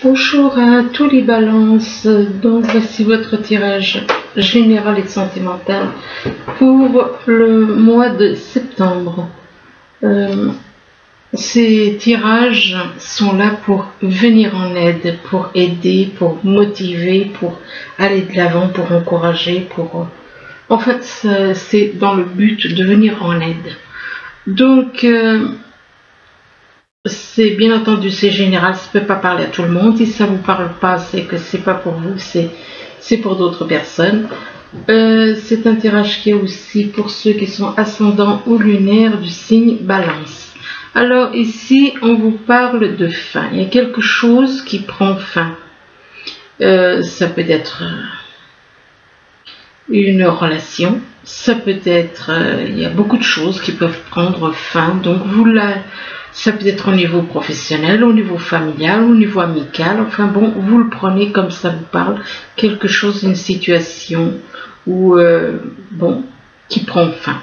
Bonjour à tous les balances, donc voici votre tirage général et sentimental pour le mois de septembre. Ces tirages sont là pour venir en aide, pour aider, pour motiver, pour aller de l'avant, pour encourager, En fait, c'est dans le but de venir en aide. Donc, c'est bien entendu, c'est général, ça ne peut pas parler à tout le monde. Si ça ne vous parle pas, c'est que c'est pas pour vous, c'est pour d'autres personnes. C'est un tirage qui est aussi pour ceux qui sont ascendants ou lunaires du signe Balance. Alors ici, on vous parle de fin. Il y a quelque chose qui prend fin. Ça peut être une relation, ça peut être, il y a beaucoup de choses qui peuvent prendre fin. Donc ça peut être au niveau professionnel, au niveau familial, au niveau amical. Enfin bon, vous le prenez comme ça vous parle. Quelque chose, une situation où, qui prend fin.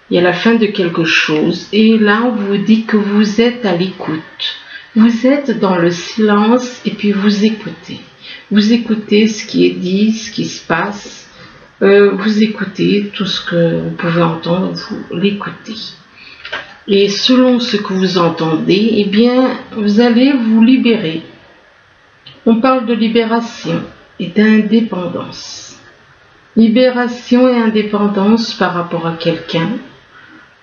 Il y a la fin de quelque chose. Et là, on vous dit que vous êtes à l'écoute. Vous êtes dans le silence et puis vous écoutez. Vous écoutez ce qui est dit, ce qui se passe. Vous écoutez tout ce que vous pouvez entendre, vous l'écoutez. Et selon ce que vous entendez, eh bien, vous allez vous libérer. On parle de libération et d'indépendance. Libération et indépendance par rapport à quelqu'un,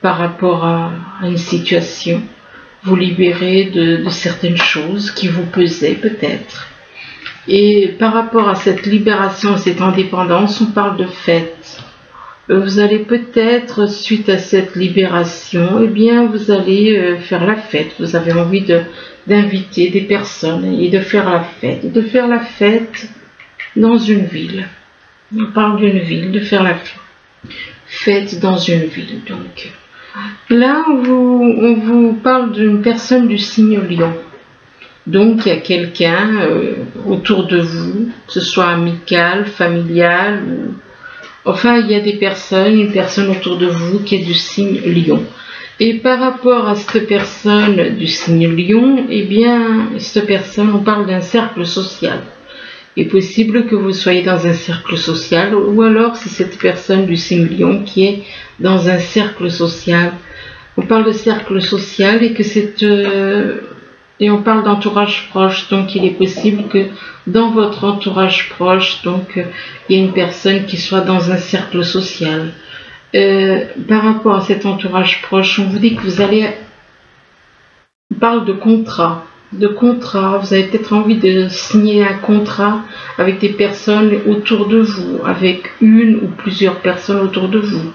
par rapport à une situation. Vous libérez de certaines choses qui vous pesaient peut-être. Et par rapport à cette libération, cette indépendance, on parle de fête. Vous allez peut-être, suite à cette libération, eh bien, vous allez faire la fête. Vous avez envie d'inviter des personnes et de faire la fête. De faire la fête dans une ville. On parle d'une ville, de faire la fête dans une ville. Donc, là, on vous parle d'une personne du signe Lion. Donc, il y a quelqu'un autour de vous, que ce soit amical, familial, enfin, il y a des personnes, une personne autour de vous qui est du signe Lion. Et par rapport à cette personne du signe Lion, eh bien, cette personne, on parle d'un cercle social. Il est possible que vous soyez dans un cercle social, ou alors c'est cette personne du signe Lion qui est dans un cercle social. On parle de cercle social et que c'est... et on parle d'entourage proche, donc il est possible que dans votre entourage proche, donc il y a une personne qui soit dans un cercle social. Par rapport à cet entourage proche, on vous dit que vous allez... On parle de contrat. Vous avez peut-être envie de signer un contrat avec des personnes autour de vous, avec une ou plusieurs personnes autour de vous.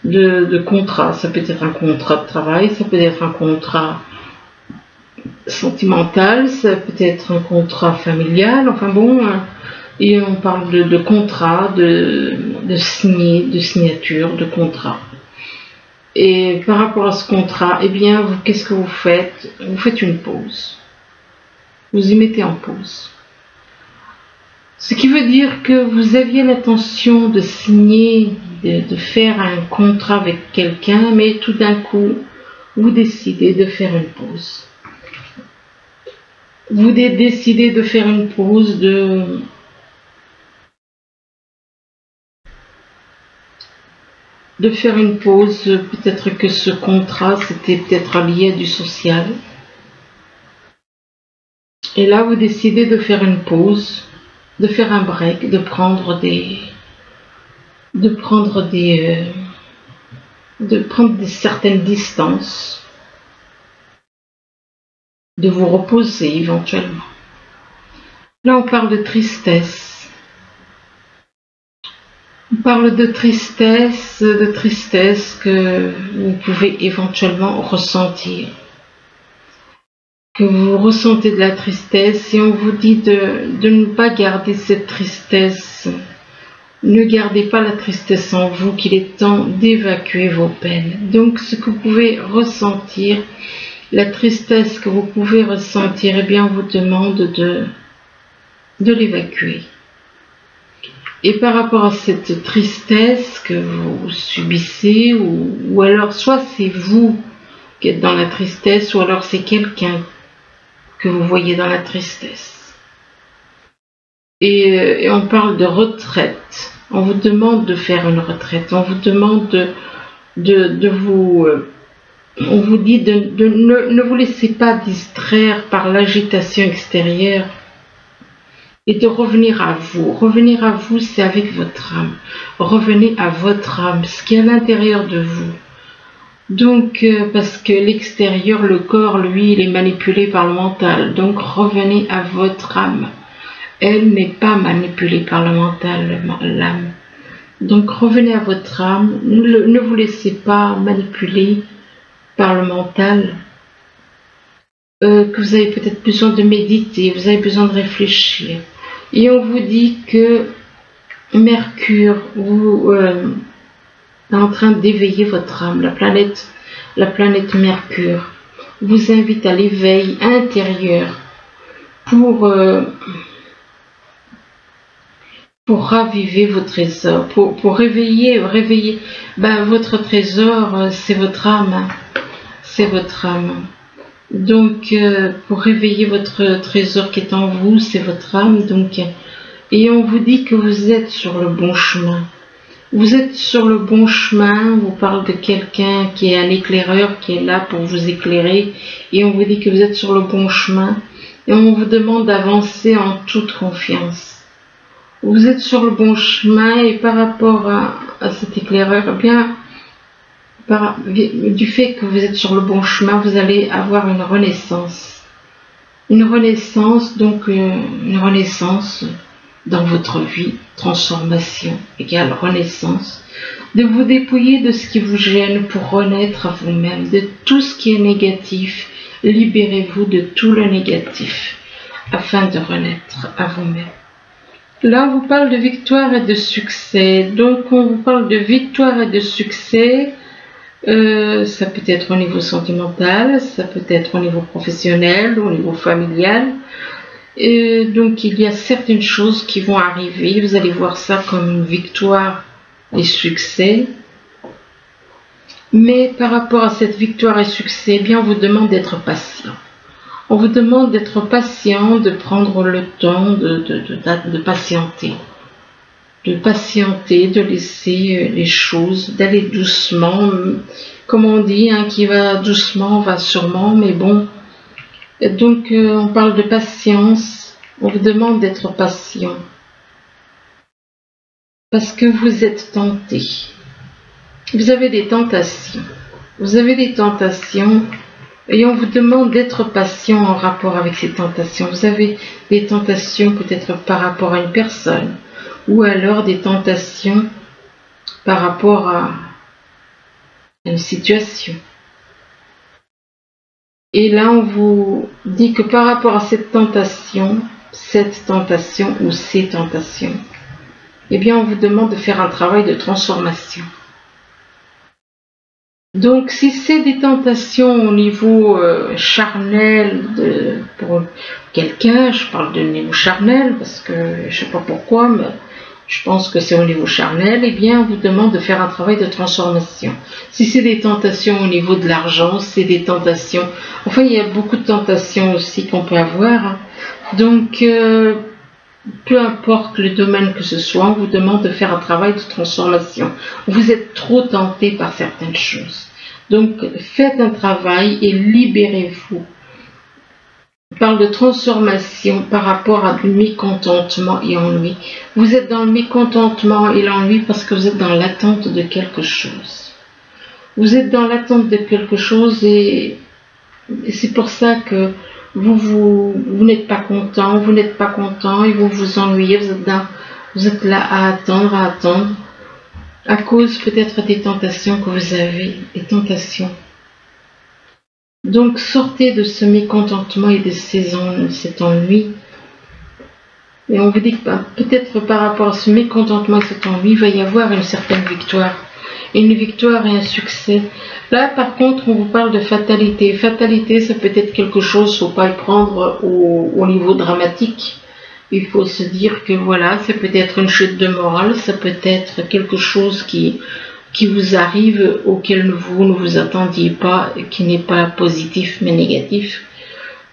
De contrat, ça peut être un contrat de travail, ça peut être un contrat sentimental, ça peut être un contrat familial, enfin bon, et on parle de contrat, de signature, de contrat. Et par rapport à ce contrat, eh bien, qu'est-ce que vous faites? Vous faites une pause. Vous y mettez en pause. Ce qui veut dire que vous aviez l'intention de signer, de faire un contrat avec quelqu'un, mais tout d'un coup, vous décidez de faire une pause. Vous décidez de faire une pause, de faire une pause. Peut-être que ce contrat, c'était peut-être lié à du social. Et là, vous décidez de faire une pause, de faire un break, de prendre certaines distances, de vous reposer éventuellement. Là, on parle de tristesse. On parle de tristesse que vous pouvez éventuellement ressentir. Que vous ressentez de la tristesse et on vous dit de ne pas garder cette tristesse. Ne gardez pas la tristesse en vous, qu'il est temps d'évacuer vos peines. Donc, ce que vous pouvez ressentir, la tristesse que vous pouvez ressentir, eh bien, on vous demande de l'évacuer. Et par rapport à cette tristesse que vous subissez, ou alors soit c'est vous qui êtes dans la tristesse, ou alors c'est quelqu'un que vous voyez dans la tristesse. Et on parle de retraite. On vous demande de faire une retraite. On vous demande de vous... on vous dit ne vous laissez pas distraire par l'agitation extérieure et de revenir à vous. Revenir à vous, c'est avec votre âme. Revenez à votre âme, ce qui est à l'intérieur de vous. Donc, parce que l'extérieur, le corps, lui, il est manipulé par le mental. Donc, revenez à votre âme. Elle n'est pas manipulée par le mental, l'âme. Donc, revenez à votre âme. Ne vous laissez pas manipuler par le mental. Que vous avez peut-être besoin de méditer, vous avez besoin de réfléchir. Et on vous dit que Mercure est en train d'éveiller votre âme. La planète Mercure vous invite à l'éveil intérieur pour raviver vos trésors, pour réveiller votre trésor, c'est votre âme, c'est votre âme. Donc, pour réveiller votre trésor qui est en vous, c'est votre âme. Donc, et on vous dit que vous êtes sur le bon chemin. Vous êtes sur le bon chemin. On vous parle de quelqu'un qui est un éclaireur, qui est là pour vous éclairer. Et on vous dit que vous êtes sur le bon chemin. Et on vous demande d'avancer en toute confiance. Vous êtes sur le bon chemin et par rapport à cet éclaireur, eh bien, du fait que vous êtes sur le bon chemin, vous allez avoir une renaissance. Une renaissance, donc une renaissance dans votre vie, transformation égale renaissance, de vous dépouiller de ce qui vous gêne pour renaître à vous-même, de tout ce qui est négatif. Libérez-vous de tout le négatif afin de renaître à vous-même. Là, on vous parle de victoire et de succès. Donc, on vous parle de victoire et de succès. Ça peut être au niveau sentimental, ça peut être au niveau professionnel, au niveau familial. Donc il y a certaines choses qui vont arriver, vous allez voir ça comme une victoire et succès. Mais par rapport à cette victoire et succès, eh bien on vous demande d'être patient. On vous demande d'être patient, de prendre le temps de patienter. De patienter, de laisser les choses, d'aller doucement, comme on dit, hein, qui va doucement va sûrement, mais bon. Donc on parle de patience, on vous demande d'être patient, parce que vous êtes tenté. Vous avez des tentations, et on vous demande d'être patient en rapport avec ces tentations. Vous avez des tentations peut-être par rapport à une personne, ou alors des tentations par rapport à une situation. Et là, on vous dit que par rapport à cette tentation ou ces tentations, eh bien, on vous demande de faire un travail de transformation. Donc, si c'est des tentations au niveau charnel pour quelqu'un, je parle de niveau charnel parce que je ne sais pas pourquoi, mais je pense que c'est au niveau charnel, eh bien, on vous demande de faire un travail de transformation. Si c'est des tentations au niveau de l'argent, c'est des tentations... Enfin, il y a beaucoup de tentations aussi qu'on peut avoir. Donc, peu importe le domaine que ce soit, on vous demande de faire un travail de transformation. Vous êtes trop tenté par certaines choses. Donc, faites un travail et libérez-vous. On parle de transformation par rapport à du mécontentement et ennui. Vous êtes dans le mécontentement et l'ennui parce que vous êtes dans l'attente de quelque chose. Vous êtes dans l'attente de quelque chose et c'est pour ça que vous n'êtes pas content, et vous vous ennuyez, vous êtes là à attendre, à cause peut-être des tentations que vous avez, des tentations. Donc sortez de ce mécontentement et de cet ennui. Et on vous dit que peut-être par rapport à ce mécontentement et cet ennui, il va y avoir une certaine victoire. Une victoire et un succès. Là, par contre, on vous parle de fatalité. Fatalité, ça peut être quelque chose, il ne faut pas le prendre au niveau dramatique. Il faut se dire que voilà, ça peut être une chute de morale, ça peut être quelque chose qui vous arrive, auquel vous ne vous attendiez pas, qui n'est pas positif mais négatif.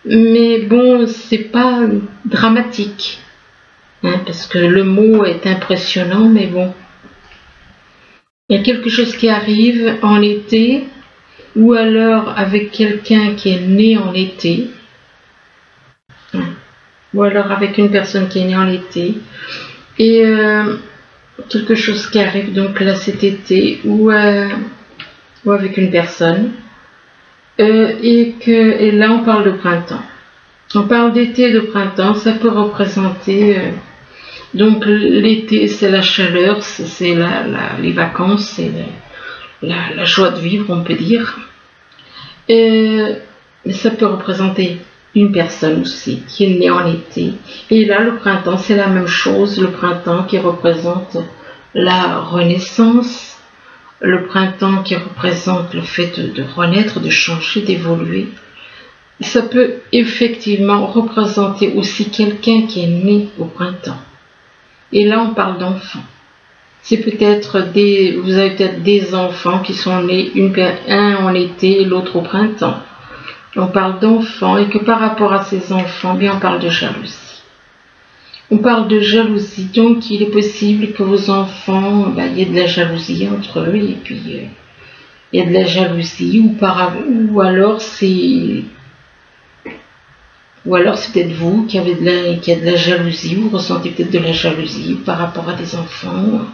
Mais bon, c'est pas dramatique, hein, parce que le mot est impressionnant, mais bon. Il y a quelque chose qui arrive en été, ou alors avec quelqu'un qui est né en été, ou alors avec une personne qui est née en été, et quelque chose qui arrive donc là cet été, ou avec une personne, et là on parle de printemps. On parle d'été et de printemps, ça peut représenter... donc l'été c'est la chaleur, c'est les vacances, c'est la joie de vivre, on peut dire. Mais ça peut représenter une personne aussi qui est née en été. Et là le printemps c'est la même chose, le printemps qui représente la renaissance, le printemps qui représente le fait de renaître, de changer, d'évoluer. Ça peut effectivement représenter aussi quelqu'un qui est né au printemps. Et là, on parle d'enfants. C'est peut-être vous avez peut-être des enfants qui sont nés, un en été et l'autre au printemps. On parle d'enfants et que par rapport à ces enfants, bien, on parle de jalousie. On parle de jalousie, donc il est possible que vos enfants, il y ait de la jalousie entre eux et puis il y a de la jalousie ou alors c'est peut-être vous qui avez qui a de la jalousie, vous ressentez peut-être de la jalousie par rapport à des enfants.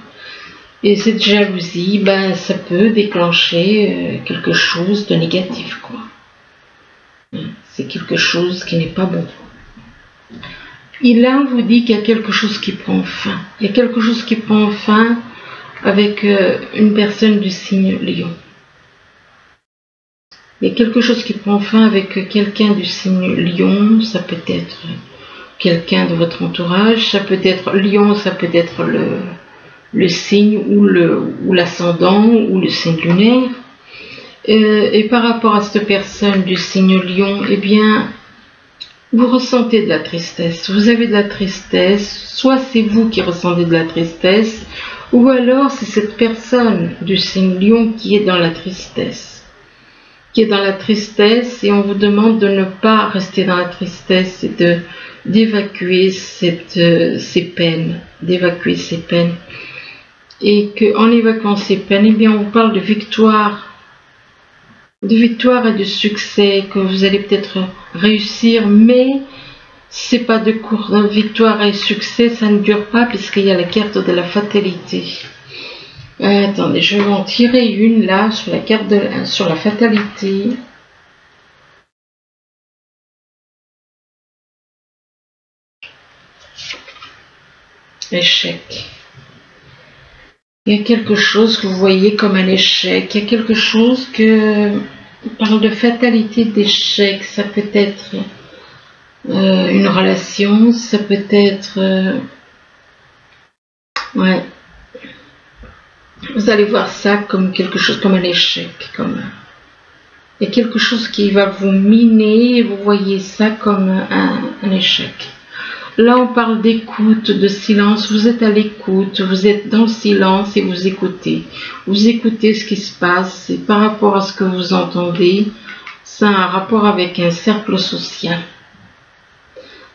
Et cette jalousie, ça peut déclencher quelque chose de négatif, quoi. C'est quelque chose qui n'est pas bon. Et là, on vous dit qu'il y a quelque chose qui prend fin. Il y a quelque chose qui prend fin avec une personne du signe Lion. Il y a quelque chose qui prend fin avec quelqu'un du signe Lion, ça peut être quelqu'un de votre entourage, ça peut être Lion, ça peut être le signe ou l'ascendant ou le signe lunaire. Et par rapport à cette personne du signe Lion, eh bien, vous ressentez de la tristesse, vous avez de la tristesse, soit c'est vous qui ressentez de la tristesse, ou alors c'est cette personne du signe Lion qui est dans la tristesse. Et on vous demande de ne pas rester dans la tristesse et d'évacuer ces peines, et qu'en évacuant ces peines, eh bien on vous parle de victoire et de succès, que vous allez peut-être réussir, mais c'est pas de court. Victoire et succès, ça ne dure pas puisqu'il y a la carte de la fatalité. Attendez, je vais en tirer une là sur la carte sur la fatalité. Échec. Il y a quelque chose que vous voyez comme un échec. Il y a quelque chose on parle de fatalité, d'échec. Ça peut être une relation, ça peut être ouais. Vous allez voir ça comme quelque chose, comme un échec, il y a quelque chose qui va vous miner et vous voyez ça comme un échec. Là, on parle d'écoute, de silence. Vous êtes à l'écoute, vous êtes dans le silence et vous écoutez. Vous écoutez ce qui se passe et par rapport à ce que vous entendez, ça a un rapport avec un cercle social.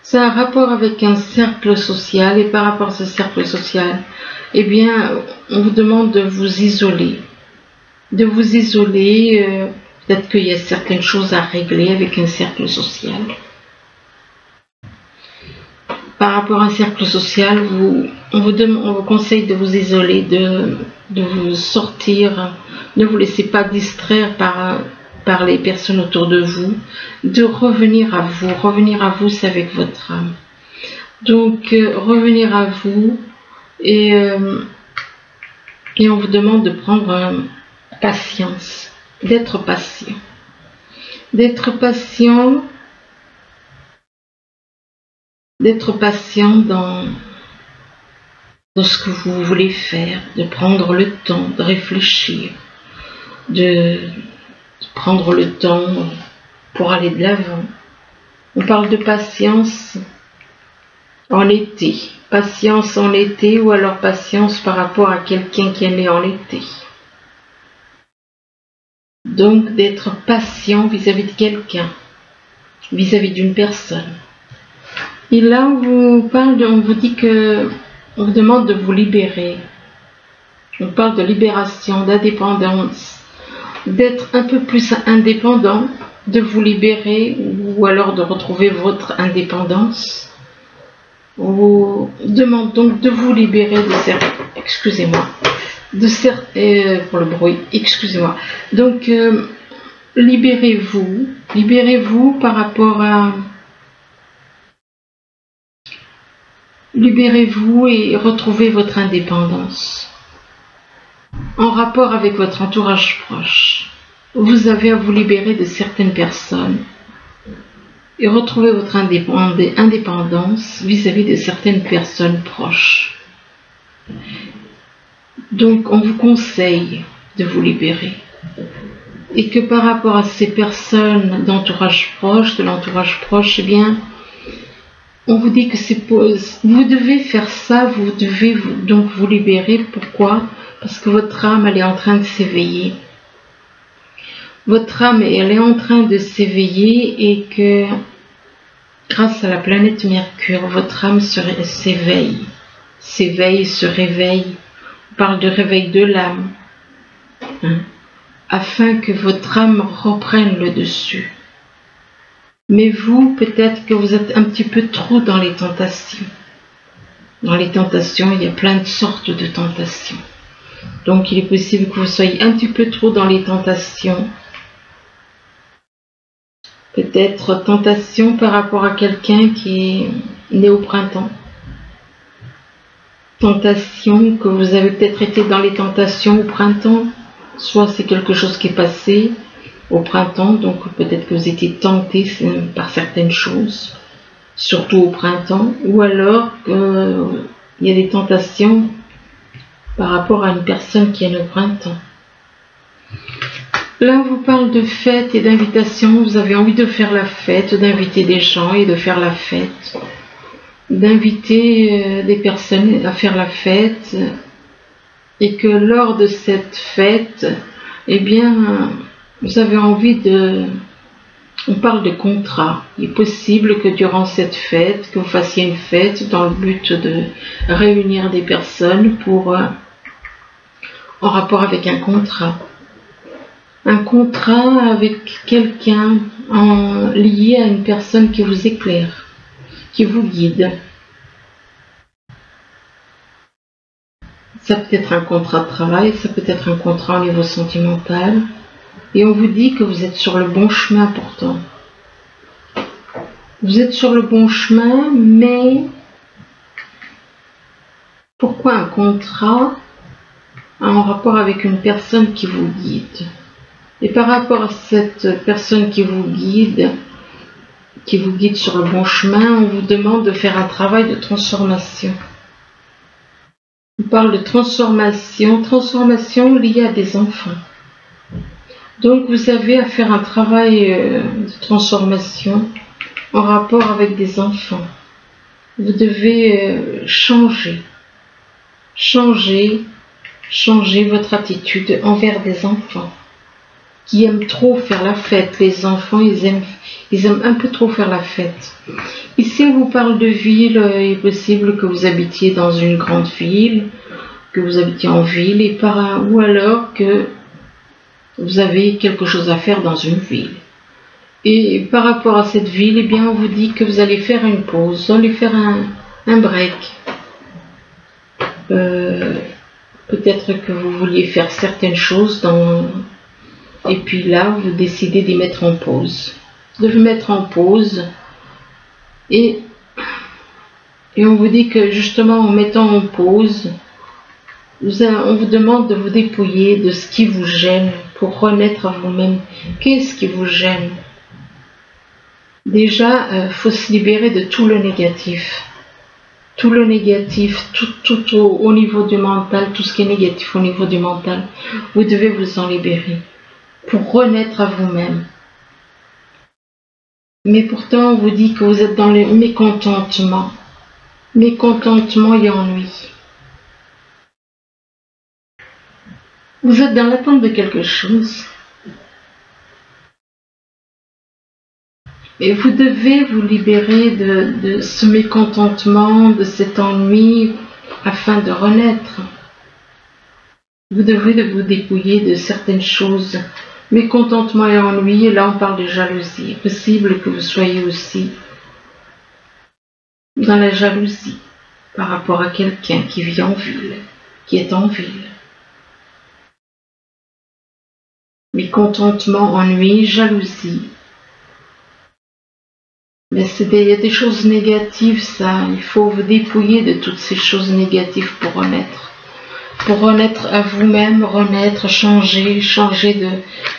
Ça a un rapport avec un cercle social et par rapport à ce cercle social, eh bien, on vous demande de vous isoler. Peut-être qu'il y a certaines choses à régler avec un cercle social. Par rapport à un cercle social, on vous conseille de vous isoler, de vous sortir, ne vous laissez pas distraire par les personnes autour de vous, de revenir à vous. Revenir à vous, c'est avec votre âme. Donc, revenir à vous et on vous demande de prendre patience, d'être patient. D'être patient dans ce que vous voulez faire, de prendre le temps, de réfléchir, de prendre le temps pour aller de l'avant. On parle de patience en été. Patience en été ou alors patience par rapport à quelqu'un qui est né en été. Donc d'être patient vis-à-vis de quelqu'un. vis-à-vis d'une personne. Et là, on vous dit que on vous demande de vous libérer. On parle de libération, d'indépendance, d'être un peu plus indépendant, de vous libérer ou alors de retrouver votre indépendance. On vous demande donc de vous libérer de certains... Excusez-moi. Pour le bruit, excusez-moi. Donc, libérez-vous par rapport à... Libérez-vous et retrouvez votre indépendance. En rapport avec votre entourage proche, vous avez à vous libérer de certaines personnes et retrouver votre indépendance vis-à-vis de certaines personnes proches. Donc, on vous conseille de vous libérer. Et que par rapport à ces personnes d'entourage proche, de l'entourage proche, eh bien, on vous dit que vous devez faire ça, vous devez donc vous libérer. Pourquoi? Parce que votre âme, elle est en train de s'éveiller. Votre âme, elle est en train de s'éveiller et que, grâce à la planète Mercure, votre âme s'éveille, se réveille. On parle de réveil de l'âme, afin que votre âme reprenne le dessus. Mais vous, peut-être que vous êtes un petit peu trop dans les tentations. Dans les tentations, il y a plein de sortes de tentations. Donc, il est possible que vous soyez un petit peu trop dans les tentations. Peut-être tentation par rapport à quelqu'un qui est né au printemps. Tentation que vous avez peut-être été dans les tentations au printemps. Soit c'est quelque chose qui est passé au printemps, donc peut-être que vous étiez tenté par certaines choses, surtout au printemps, ou alors il y a des tentations par rapport à une personne qui est née au printemps. Là, on vous parle de fête et d'invitation. Vous avez envie de faire la fête, d'inviter des gens et de faire la fête, d'inviter des personnes à faire la fête, et que lors de cette fête, eh bien, vous avez envie de... On parle de contrat. Il est possible que durant cette fête, que vous fassiez une fête dans le but de réunir des personnes en rapport avec un contrat. Un contrat avec quelqu'un lié à une personne qui vous éclaire, qui vous guide. Ça peut être un contrat de travail, ça peut être un contrat au niveau sentimental. Et on vous dit que vous êtes sur le bon chemin pourtant. Vous êtes sur le bon chemin, mais pourquoi un contrat en rapport avec une personne qui vous guide? Et par rapport à cette personne qui vous guide sur le bon chemin, on vous demande de faire un travail de transformation. On parle de transformation liée à des enfants. Donc vous avez à faire un travail de transformation en rapport avec des enfants. Vous devez changer votre attitude envers des enfants qui aiment trop faire la fête. Les enfants, ils aiment un peu trop faire la fête. Ici, on vous parle de ville. Il est possible que vous habitiez dans une grande ville, que vous habitiez en ville, ou alors que vous avez quelque chose à faire dans une ville. Et par rapport à cette ville, eh bien, on vous dit que vous allez faire une pause, vous allez faire un break. Peut-être que vous vouliez faire certaines choses et puis là, vous décidez d'y mettre en pause. De vous mettre en pause. Et on vous dit que justement, en mettant en pause, on vous demande de vous dépouiller de ce qui vous gêne pour renaître à vous-même. Qu'est-ce qui vous gêne? Déjà, il faut se libérer de tout le négatif. Tout le négatif, tout au niveau du mental, tout ce qui est négatif au niveau du mental, vous devez vous en libérer pour renaître à vous-même. Mais pourtant, on vous dit que vous êtes dans le mécontentement et ennui. Vous êtes dans l'attente de quelque chose. Et vous devez vous libérer de ce mécontentement, de cet ennui, afin de renaître. Vous devez vous dépouiller de certaines choses. Mécontentement et ennui, et là on parle de jalousie. Il est possible que vous soyez aussi dans la jalousie par rapport à quelqu'un qui vit en ville, qui est en ville. Mécontentement, ennui, jalousie. Mais il y a des choses négatives, ça. Il faut vous dépouiller de toutes ces choses négatives pour renaître. Pour renaître à vous-même, renaître, changer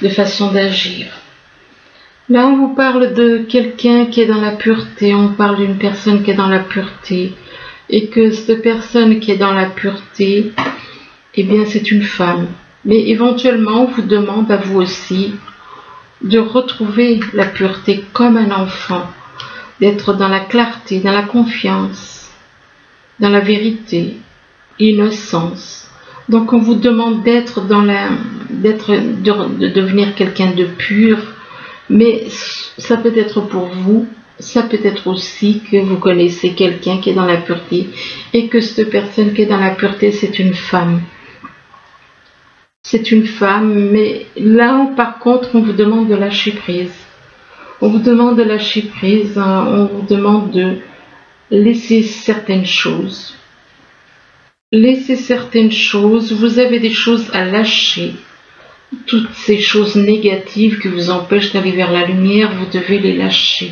de façon d'agir. Là, on vous parle de quelqu'un qui est dans la pureté, on parle d'une personne qui est dans la pureté, et que cette personne qui est dans la pureté, eh bien, c'est une femme. Mais éventuellement, on vous demande à vous aussi de retrouver la pureté comme un enfant, d'être dans la clarté, dans la confiance, dans la vérité, l'innocence. Donc on vous demande de devenir quelqu'un de pur, mais ça peut être pour vous, ça peut être aussi que vous connaissez quelqu'un qui est dans la pureté et que cette personne qui est dans la pureté, c'est une femme. C'est une femme, mais là par contre on vous demande de lâcher prise. On vous demande de lâcher prise, on vous demande de laisser certaines choses. Laissez certaines choses, vous avez des choses à lâcher. Toutes ces choses négatives qui vous empêchent d'aller vers la lumière, vous devez les lâcher.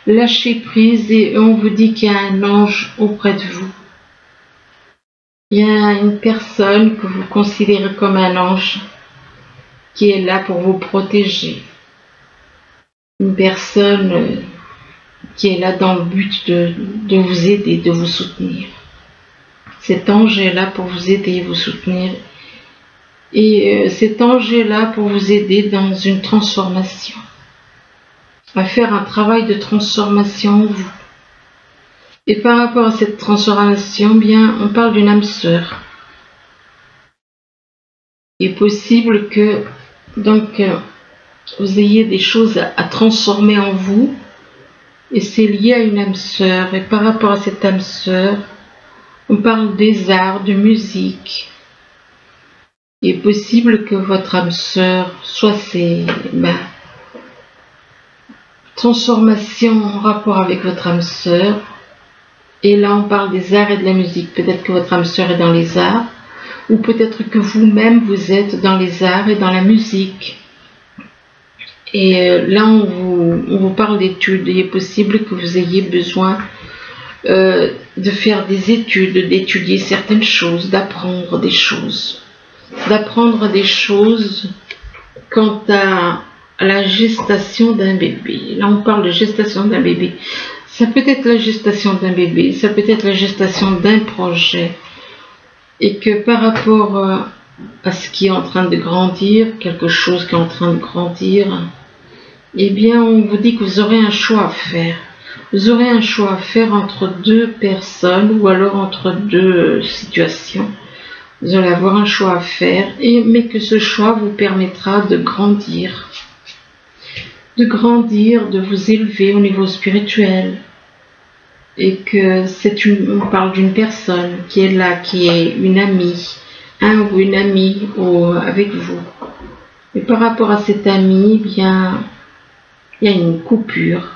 Lâchez prise et on vous dit qu'il y a un ange auprès de vous. Il y a une personne que vous considérez comme un ange qui est là pour vous protéger. Une personne qui est là dans le but de vous aider, de vous soutenir. Cet ange est là pour vous aider et vous soutenir. Et cet ange est là pour vous aider dans une transformation. À faire un travail de transformation en vous. Et par rapport à cette transformation, bien, on parle d'une âme sœur. Il est possible que, donc, vous ayez des choses à transformer en vous. Et c'est lié à une âme sœur. Et par rapport à cette âme sœur, on parle des arts, de musique. Il est possible que votre âme sœur soit ces transformations en rapport avec votre âme sœur. Et là, on parle des arts et de la musique. Peut-être que votre âme sœur est dans les arts, ou peut-être que vous-même, vous êtes dans les arts et dans la musique. Et là, on vous parle d'études. Il est possible que vous ayez besoin de faire des études, d'étudier certaines choses, d'apprendre des choses. D'apprendre des choses quant à la gestation d'un bébé. Là, on parle de gestation d'un bébé. Ça peut être la gestation d'un bébé, ça peut être la gestation d'un projet. Et que par rapport à ce qui est en train de grandir, quelque chose qui est en train de grandir, eh bien, on vous dit que vous aurez un choix à faire. Vous aurez un choix à faire entre deux personnes ou alors entre deux situations. Vous allez avoir un choix à faire, mais que ce choix vous permettra de grandir. De vous élever au niveau spirituel. Et que on parle d'une personne qui est là, qui est une amie, un ou une amie avec vous. Et par rapport à cette amie, eh bien, il y a une coupure.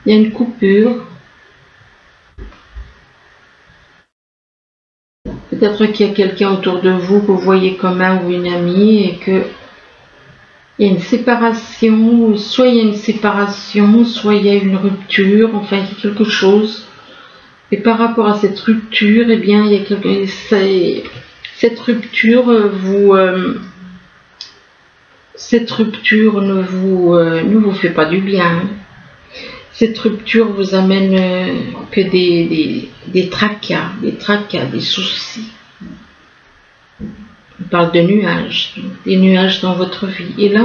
Il y a une coupure. Peut-être qu'il y a quelqu'un autour de vous que vous voyez comme un ou une amie et que il y a une séparation, soit il y a une séparation, soit il y a une rupture, enfin il y a quelque chose. Et par rapport à cette rupture, eh bien, il y a cette rupture ne vous fait pas du bien. Cette rupture vous amène que des tracas, des soucis. On parle de nuages, des nuages dans votre vie. Et là,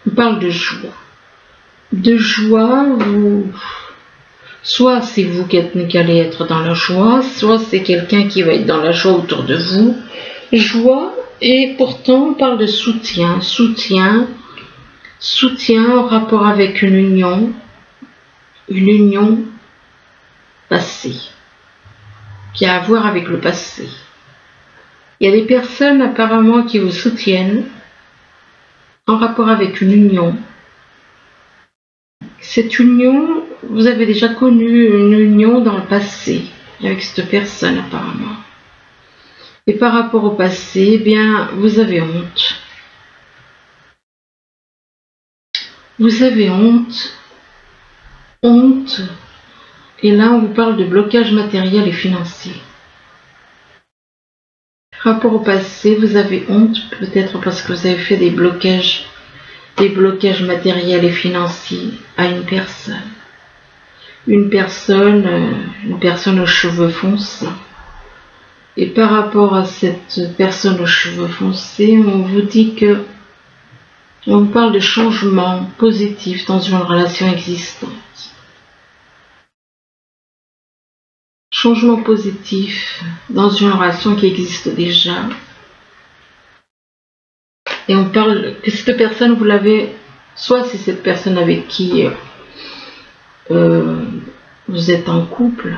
on parle de joie. De joie, soit c'est vous qui allez être dans la joie, soit c'est quelqu'un qui va être dans la joie autour de vous. Joie, et pourtant on parle de soutien. Soutien en rapport avec une union passée, qui a à voir avec le passé. Il y a des personnes apparemment qui vous soutiennent en rapport avec une union. Cette union, vous avez déjà connu une union dans le passé avec cette personne apparemment. Et par rapport au passé, eh bien, vous avez honte. Vous avez honte. Honte. Et là, on vous parle de blocage matériel et financier. Rapport au passé, vous avez honte, peut-être parce que vous avez fait des blocages matériels et financiers à une personne. Une personne aux cheveux foncés. Et par rapport à cette personne aux cheveux foncés, on vous dit que on vous parle de changement positif dans une relation existante. Changement positif dans une relation qui existe déjà. Et on parle que cette personne, vous l'avez, soit c'est cette personne avec qui vous êtes en couple.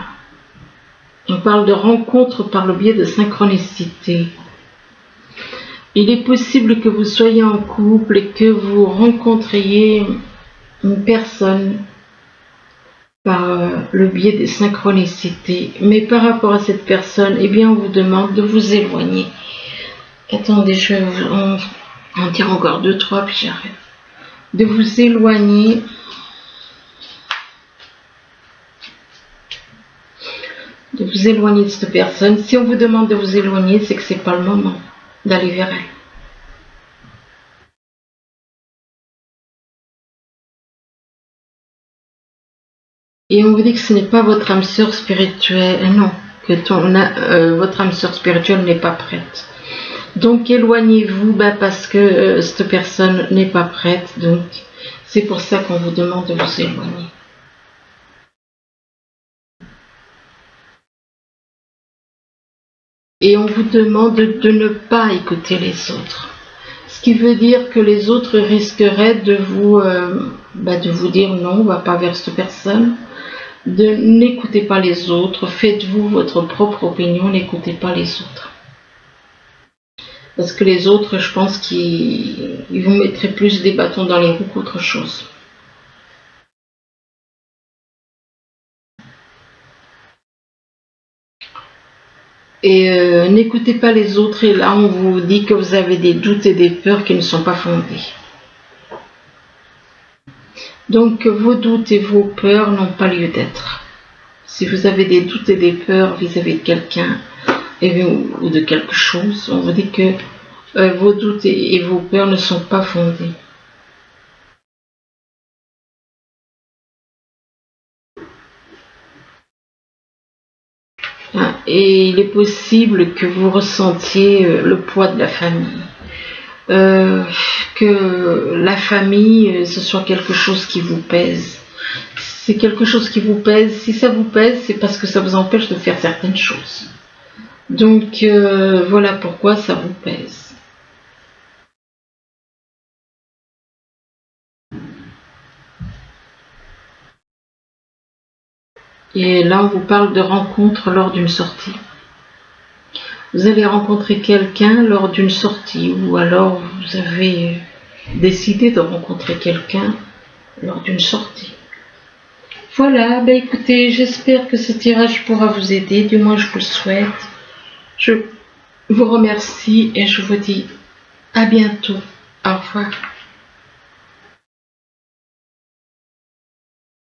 On parle de rencontre par le biais de synchronicité. Il est possible que vous soyez en couple et que vous rencontriez une personne par le biais des synchronicités. Mais par rapport à cette personne, eh bien, on vous demande de vous éloigner. Attendez, je vais en dire encore 2, 3, puis j'arrête. De vous éloigner. De vous éloigner de cette personne. Si on vous demande de vous éloigner, c'est que c'est pas le moment d'aller vers elle. Et on vous dit que ce n'est pas votre âme sœur spirituelle, non, que votre âme sœur spirituelle n'est pas prête. Donc éloignez-vous parce que cette personne n'est pas prête, donc c'est pour ça qu'on vous demande de vous éloigner. Et on vous demande de ne pas écouter les autres. Ce qui veut dire que les autres risqueraient de vous dire non, on ne va pas vers cette personne. N'écoutez pas les autres, faites-vous votre propre opinion, n'écoutez pas les autres. Parce que les autres, je pense qu'ils vous mettraient plus des bâtons dans les roues qu'autre chose. Et n'écoutez pas les autres, et là on vous dit que vous avez des doutes et des peurs qui ne sont pas fondés. Donc vos doutes et vos peurs n'ont pas lieu d'être. Si vous avez des doutes et des peurs vis-à-vis de quelqu'un ou de quelque chose, on vous dit que vos doutes et vos peurs ne sont pas fondés. Et il est possible que vous ressentiez le poids de la famille. Que la famille, ce soit quelque chose qui vous pèse. C'est quelque chose qui vous pèse. Si ça vous pèse, c'est parce que ça vous empêche de faire certaines choses. Donc, voilà pourquoi ça vous pèse. Et là, on vous parle de rencontre lors d'une sortie. Vous allez rencontrer quelqu'un lors d'une sortie, ou alors vous avez décidé de rencontrer quelqu'un lors d'une sortie. Voilà, écoutez, j'espère que ce tirage pourra vous aider, du moins je vous le souhaite. Je vous remercie et je vous dis à bientôt. Au revoir.